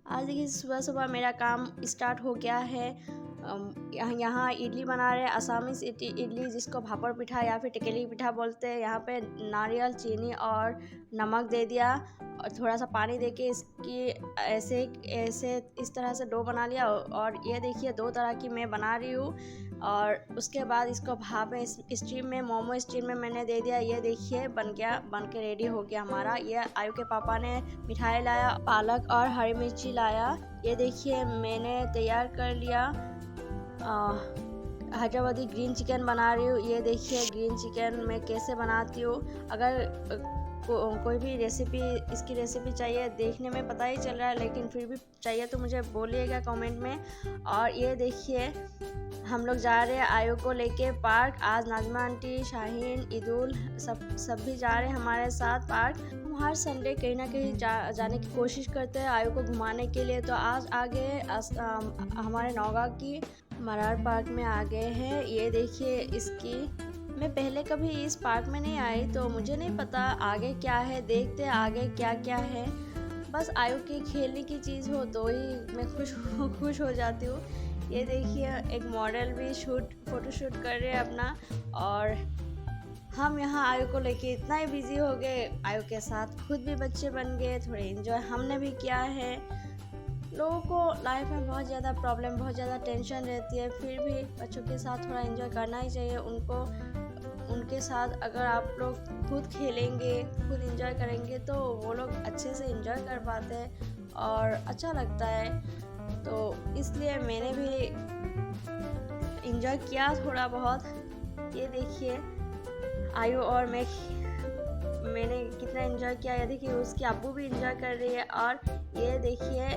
आज देखिए सुबह सुबह मेरा काम स्टार्ट हो गया है। यहाँ इडली बना रहे हैं, आसामी इडली जिसको भापड़ पिठा या फिर टेकेली पिठा बोलते हैं। यहाँ पे नारियल, चीनी और नमक दे दिया और थोड़ा सा पानी देके इसकी ऐसे ऐसे इस तरह से डो बना लिया। और ये देखिए 2 तरह की मैं बना रही हूँ। और उसके बाद इसको भाप में स्टीम में मोमो स्टीम में मैंने दे दिया। ये देखिए बन के रेडी हो गया हमारा। ये आयु के पापा ने मिठाई लाया, पालक और हरी मिर्ची लाया। ये देखिए मैंने तैयार कर लिया। हैदराबादी ग्रीन चिकन बना रही हूँ। ये देखिए ग्रीन चिकन मैं कैसे बनाती हूँ। अगर कोई भी इसकी रेसिपी चाहिए, देखने में पता ही चल रहा है लेकिन फिर भी चाहिए तो मुझे बोलिएगा कमेंट में। और ये देखिए हम लोग जा रहे हैं आयु को लेके पार्क। आज नाजमा आंटी, शाहीन, ईदुल सब भी जा रहे हैं हमारे साथ पार्क। हम हर संडे कहीं ना कहीं जाने की कोशिश करते हैं आयु को घुमाने के लिए। तो आज आगे हमारे नौगांव की मरार पार्क में आ गए हैं। ये देखिए इसकी मैं पहले कभी इस पार्क में नहीं आई तो मुझे नहीं पता आगे क्या है। देखते आगे क्या क्या है। बस आयु की खेलने की चीज़ हो तो ही मैं खुश हो जाती हूँ। ये देखिए एक मॉडल भी फोटो शूट कर रहे हैं अपना। और हम यहाँ आयु को लेके इतना ही बिजी हो गए, आयु के साथ खुद भी बच्चे बन गए, थोड़े एंजॉय हमने भी किया है। लोगों को लाइफ में बहुत ज़्यादा प्रॉब्लम, बहुत ज़्यादा टेंशन रहती है, फिर भी बच्चों के साथ थोड़ा एंजॉय करना ही चाहिए। उनके साथ अगर आप लोग खुद खेलेंगे, खुद एंजॉय करेंगे तो वो लोग अच्छे से एंजॉय कर पाते हैं और अच्छा लगता है। तो इसलिए मैंने भी एंजॉय किया थोड़ा बहुत। ये देखिए आयु और मैंने कितना एंजॉय किया। ये देखिए उसकी अब्बू भी एंजॉय कर रही है। और ये देखिए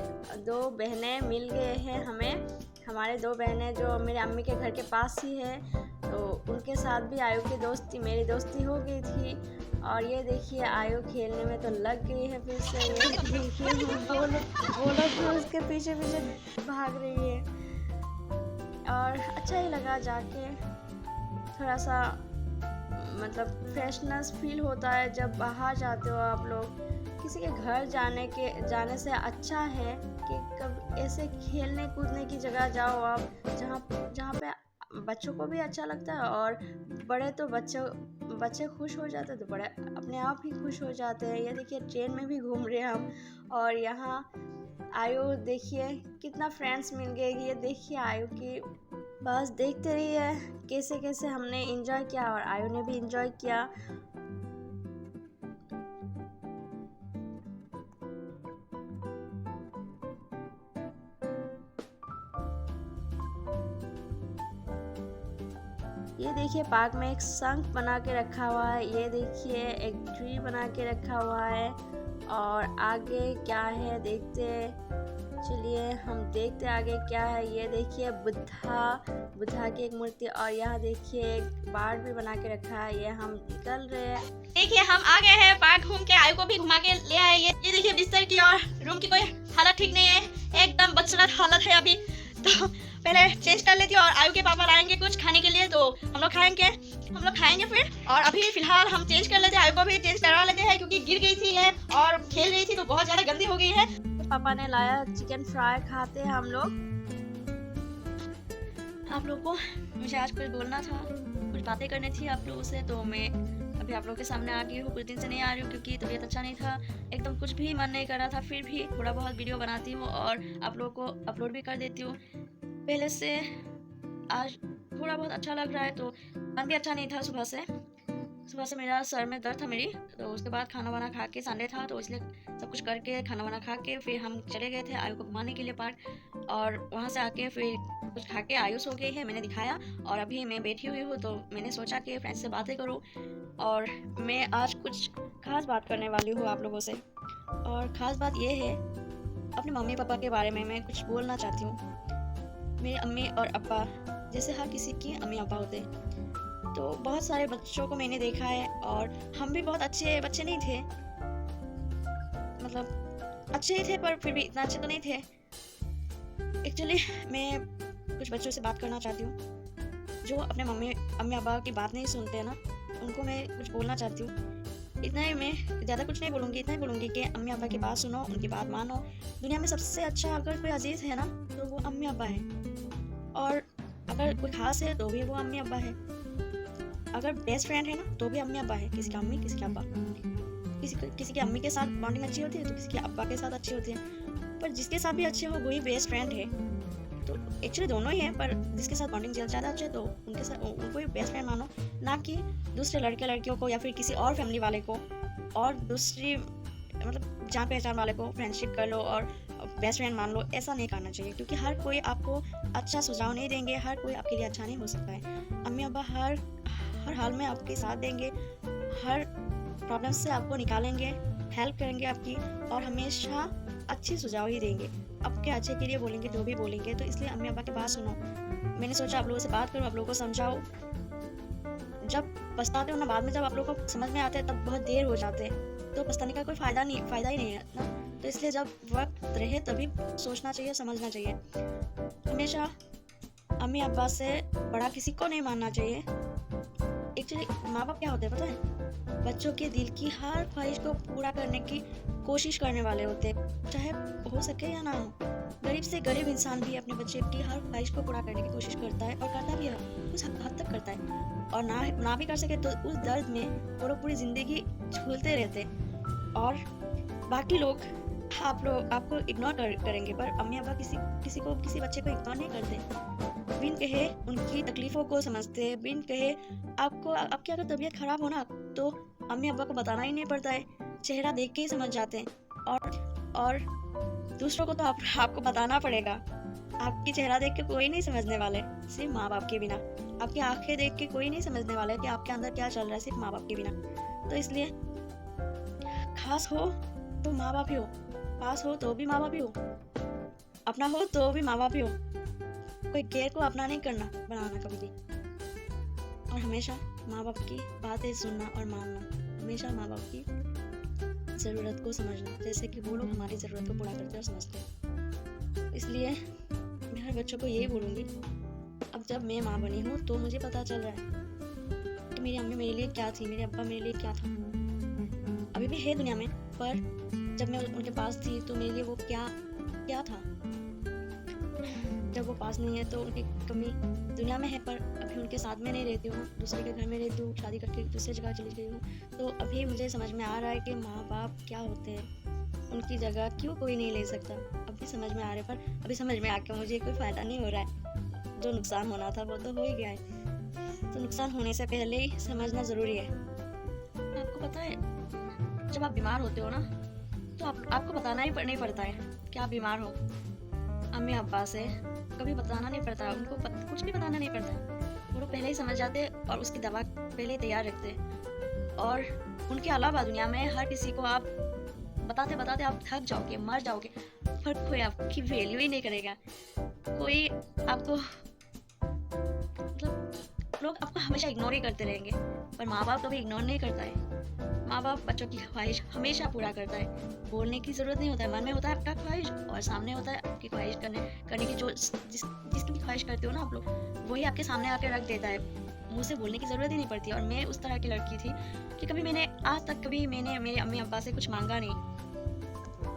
2 बहनें मिल गए हैं हमारे 2 बहनें जो मेरे अम्मी के घर के पास ही है। तो उनके साथ भी आयु की मेरी दोस्ती हो गई थी। और ये देखिए आयु खेलने में तो लग गई है फिर से। ये देखिए वो लोग भी उसके पीछे भाग रही है। और अच्छा ही लगा जाके, थोड़ा सा मतलब फ्रेशनेस फील होता है जब बाहर जाते हो आप लोग। किसी के घर जाने से अच्छा है कि कब ऐसे खेलने कूदने की जगह जाओ आप, जहाँ पे बच्चों को भी अच्छा लगता है और बड़े तो बच्चे खुश हो जाते हैं तो बड़े अपने आप ही खुश हो जाते हैं। ये देखिए ट्रेन में भी घूम रहे हैं हम। और यहाँ आयु देखिए कितना फ्रेंड्स मिल गए। ये देखिए आयु की, बस देखते रहिए कैसे कैसे हमने एंजॉय किया और आयु ने भी एंजॉय किया। ये देखिए पार्क में एक शंख बना के रखा हुआ है। ये देखिए एक ट्री बना के रखा हुआ है। और आगे क्या है देखते, चलिए हम देखते आगे क्या है। ये देखिए बुद्धा की एक मूर्ति। और यहाँ देखिए एक बाड़ भी बना के रखा है। ये हम निकल रहे हैं। देखिए हम आ गए हैं पार्क घूम के, आयु को भी घुमा के ले आए। ये देखिए बिस्तर की और रूम की कोई हालत ठीक नहीं है, एकदम बदसूरत हालत है अभी। तो पहले चेंज कर लेती हूँ और आयु के पापा लाएंगे कुछ खाने के लिए तो हम लोग खाएंगे फिर। और अभी फिलहाल हम चेंज कर लेते हैं, आयु को भी चेंज करवा लेते हैं क्योंकि गिर गई थी है और खेल रही थी तो बहुत ज्यादा गंदी हो गई है। पापा ने लाया चिकन फ्राई, खाते हैं हम लोग। आप लोग को मुझे आज कुछ बोलना था, कुछ बातें करनी थी आप लोगों से। तो मैं अभी आप लोगों के सामने आ गई हूँ। कुछ दिन से नहीं आ रही हूँ क्योंकि तबीयत अच्छा नहीं था, एकदम कुछ भी मन नहीं कर रहा था। फिर भी थोड़ा बहुत वीडियो बनाती हूँ और आप लोगों को अपलोड भी कर देती हूँ। पहले से आज थोड़ा बहुत अच्छा लग रहा है। तो मन भी अच्छा नहीं था सुबह से मेरा सर में दर्द था मेरी। तो उसके बाद खाना वाना खा के, संडे था तो इसलिए सब कुछ करके खाना वाना खा के फिर हम चले गए थे आयु को घुमाने के लिए पार्क। और वहाँ से आके फिर कुछ खा के आयु सो गई है, मैंने दिखाया। और अभी मैं बैठी हुई हूँ तो मैंने सोचा कि फ्रेंड्स से बातें करूँ। और मैं आज कुछ खास बात करने वाली हूँ आप लोगों से। और ख़ास बात ये है, अपने मम्मी पापा के बारे में मैं कुछ बोलना चाहती हूँ। मेरे अम्मी और अब्बा जैसे हर किसी की अम्मी अब्बा होते, तो बहुत सारे बच्चों को मैंने देखा है और हम भी बहुत अच्छे बच्चे नहीं थे, मतलब अच्छे ही थे पर फिर भी इतना अच्छे तो नहीं थे। एक्चुअली मैं कुछ बच्चों से बात करना चाहती हूँ जो अपने अम्मी अब्बा की बात नहीं सुनते हैं ना, उनको मैं कुछ बोलना चाहती हूँ। इतना ही, मैं ज़्यादा कुछ नहीं बोलूँगी, इतना ही बोलूँगी कि अम्मी अब्बा की बात सुनो, उनकी बात मानो। दुनिया में सबसे अच्छा अगर कोई अजीज़ है ना तो वो अम्मी अब्बा है, और अगर कोई खास है तो भी वो अम्मी अब्बा है। अगर बेस्ट फ्रेंड है ना तो भी अम्मी अब्बा है, किसी का अम्मी किसी का अब्बा। किसी की अम्मी के साथ बॉन्डिंग अच्छी होती है तो किसी के अब्बा के साथ अच्छी होती है, पर जिसके साथ भी अच्छे हो वही बेस्ट फ्रेंड है। तो एक्चुअली दोनों ही हैं, पर जिसके साथ बॉन्डिंग ज़्यादा अच्छी है तो उनके साथ उनको ही बेस्ट फ्रेंड मानो, ना कि दूसरे लड़के लड़कियों को या फिर किसी और फैमिली वाले को और दूसरी मतलब जान पहचान वाले को फ्रेंडशिप कर लो और बेस्ट फ्रेंड मान लो। ऐसा नहीं करना चाहिए, क्योंकि हर कोई आपको अच्छा सुझाव नहीं देंगे, हर कोई आपके लिए अच्छा नहीं हो सकता है। अम्मी अब्बा हर हाल में आपके साथ देंगे, हर प्रॉब्लम से आपको निकालेंगे, हेल्प करेंगे आपकी, और हमेशा अच्छे सुझाव ही देंगे, आपके अच्छे के लिए बोलेंगे जो भी बोलेंगे। तो इसलिए अम्मी अब्बा की बात सुनो। मैंने सोचा आप लोगों से बात करूँ, आप लोगों को समझाओ। जब पछताते हो ना बाद में, जब आप लोगों को समझ में आते हैं तब बहुत देर हो जाते हैं, तो पछताने का कोई फ़ायदा ही नहीं है ना। तो इसलिए जब वक्त रहे तभी सोचना चाहिए, समझना चाहिए। हमेशा अम्मी अब्बा से बड़ा किसी को नहीं मानना चाहिए। एक्चुअली माँ बाप क्या होते हैं पता है, बच्चों के दिल की हर ख्वाहिश को पूरा करने की कोशिश करने वाले होते हैं, चाहे हो सके या ना हो। गरीब से गरीब इंसान भी अपने बच्चे की हर ख्वाहिश को पूरा करने की कोशिश करता है, और करता भी है, कुछ हद तक करता है। और ना भी कर सके तो उस दर्द में वो पूरी ज़िंदगी झूलते रहते, और बाकी लोग आपको इग्नोर करेंगे, पर अम्मी अब्बा किसी बच्चे को इग्नोर नहीं करते। बिन कहे उनकी तकलीफ़ों को समझते, बिन कहे आपकी अगर तबीयत ख़राब हो ना तो अम्मी अब्बा को बताना ही नहीं पड़ता है, चेहरा देख के ही समझ जाते हैं। और दूसरों को तो आपको बताना पड़ेगा। आपकी चेहरा देख के कोई नहीं समझने वाले, सिर्फ माँ बाप के बिना। आपकी आंखें देख के कोई नहीं समझने वाला है कि आपके अंदर क्या चल रहा है, सिर्फ माँ बाप के बिना। तो इसलिए खास हो तो माँ बाप ही हो, पास हो तो भी माँ बाप ही हो, अपना हो तो भी माँ बाप ही हो। कोई गैर को अपना नहीं बनाना कभी भी। और हमेशा माँ बाप की बातें सुनना और मानना, हमेशा माँ बाप की ज़रूरत को समझना, जैसे कि वो लोग हमारी ज़रूरत को पूरा करते और समझते हैं। इसलिए मैं हर बच्चों को यही बोलूँगी, अब जब मैं माँ बनी हूँ तो मुझे पता चल रहा है कि मेरी अम्मी मेरे लिए क्या थी, मेरे अब्बा मेरे लिए क्या था। अभी भी है दुनिया में, पर जब मैं उनके पास थी तो मेरे लिए वो क्या था। जब वो पास नहीं है तो उनकी कमी दुनिया में है, पर अभी उनके साथ में नहीं रहती हूँ, दूसरे के घर में रहती हूँ, शादी करके दूसरी जगह चली गई हूँ। तो अभी मुझे समझ में आ रहा है कि माँ बाप क्या होते हैं, उनकी जगह क्यों कोई नहीं ले सकता। अभी समझ में आ रहा है, पर अभी समझ में आके मुझे कोई फ़ायदा नहीं हो रहा है। जो नुकसान होना था वो तो हो ही गया है, तो नुकसान होने से पहले ही समझना ज़रूरी है। आपको पता है, जब आप बीमार होते हो ना तो आपको बताना ही नहीं पड़ता है कि आप बीमार हो। अम्मी अब्बा से कभी बताना नहीं पड़ता, उनको कुछ भी बताना नहीं पड़ता, वो लोग पहले ही समझ जाते और उसकी दवा पहले ही तैयार रखते। और उनके अलावा दुनिया में हर किसी को आप बताते बताते आप थक जाओगे, मर जाओगे, पर कोई आपकी वैल्यू ही नहीं करेगा। कोई आपको मतलब लोग आपको हमेशा इग्नोर ही करते रहेंगे, पर माँ बाप कभी इग्नोर नहीं करता है। माँ बाप बच्चों की ख्वाहिश हमेशा पूरा करता है। बोलने की ज़रूरत नहीं होता है, मन में होता है आपका ख्वाहिश और सामने होता है आपकी ख्वाहिश करने की, जो जिसकी भी ख्वाहिश करते हो ना आप लोग, वही आपके सामने आकर रख देता है। मुँह से बोलने की ज़रूरत ही नहीं पड़ती। और मैं उस तरह की लड़की थी कि कभी मैंने आज तक मैंने मेरे अम्मी अब्बा से कुछ मांगा नहीं,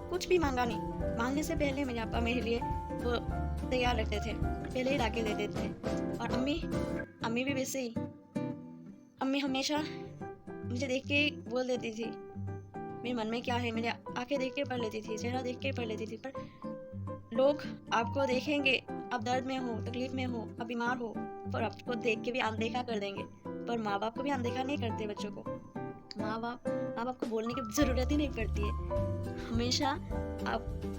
कुछ भी मांगा नहीं। मांगने से पहले मेरे अब्बा मेरे लिए वो तैयार रखते थे, पहले ही लाके दे देते थे। और अम्मी भी वैसे ही। अम्मी हमेशा मुझे देख के बोल देती थी मेरे मन में क्या है, मेरे आंखें देख के पढ़ लेती थी, चेहरा देख के पढ़ लेती थी। पर लोग आपको देखेंगे, आप दर्द में हो, तकलीफ में हो, आप बीमार हो, पर आपको देख के भी अनदेखा कर देंगे। पर माँ बाप को भी अनदेखा नहीं करते बच्चों को। माँ बाप को बोलने की ज़रूरत ही नहीं पड़ती है। हमेशा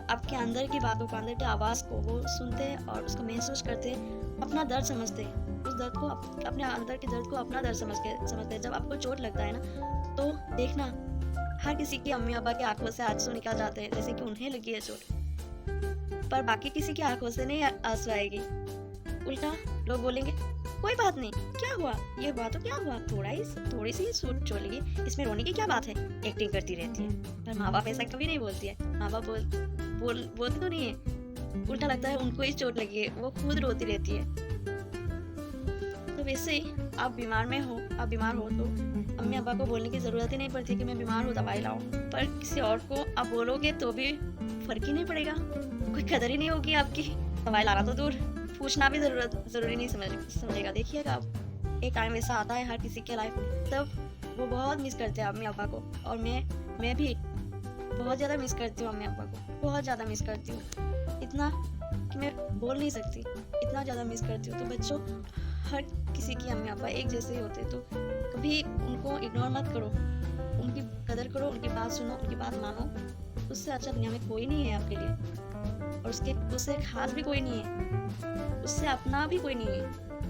आपके अंदर की बातों को, अंदर की आवाज़ को वो सुनते हैं और उसको महसूस करते हैं, अपना दर्द समझते हैं। उस दर्द को अपने अंदर के दर्द को अपना दर्द समझते हैं। जब आपको चोट लगता है ना तो देखना, हर किसी की अम्मी अब्बा की आंखों से आंसू निकल जाते हैं, जैसे कि उन्हें लगी है चोट, पर बाकी किसी की आंखों से नहीं आंसू आएगी। उल्टा लोग बोलेंगे कोई बात नहीं, क्या हुआ, ये हुआ तो क्या हुआ, थोड़ी सी चोट चलेगी, इसमें रोने की क्या बात है, एक्टिंग करती रहती है। पर माँ बाप ऐसा कभी नहीं बोलती है। माँ बाप बोलते तो नहीं है, उल्टा लगता है उनको ही चोट लगी है, वो खुद रोती रहती है। तो वैसे ही आप बीमार हो तो अम्मी अब्बा को बोलने की ज़रूरत ही नहीं पड़ती कि मैं बीमार हूँ दवाई लाओ, पर किसी और को आप बोलोगे तो भी फ़र्क ही नहीं पड़ेगा, कोई कदर ही नहीं होगी आपकी। दवाई लाना तो दूर, पूछना भी ज़रूरी नहीं समझेगा। देखिएगा आप, एक टाइम ऐसा आता है हर किसी के लाइफ में, तब वो बहुत मिस करते हैं अम्मी अब्बा को, और मैं भी बहुत ज़्यादा मिस करती हूँ अम्मी अब्बा को, बहुत ज़्यादा मिस करती हूँ, इतना कि मैं बोल नहीं सकती, इतना ज़्यादा मिस करती हूँ। तो बच्चों, हर किसी की अम्मी अब्बा एक जैसे ही होते हैं, तो कभी उनको इग्नोर मत करो, उनकी कदर करो, उनकी बात सुनो, उनकी बात मानो। उससे अच्छा दुनिया में कोई नहीं है आपके लिए, और उससे खास भी कोई नहीं है, उससे अपना भी कोई नहीं है,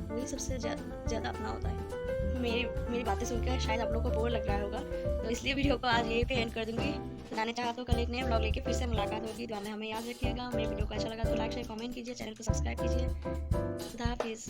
वही सबसे ज़्यादा अपना होता है। मेरी बातें सुनकर शायद आप लोगों को बोर लग रहा होगा, तो इसलिए वीडियो को आज यहीं पे एंड कर दूंगी। बनाने चाहा तो कल एक नए ब्लॉग लेके फिर से मुलाकात होगी। दुआ में हमें याद रखिएगा। मेरे वीडियो को अच्छा लगा तो लाइक शेयर कमेंट कीजिए, चैनल को सब्सक्राइब कीजिए। खुदा हाफिज़।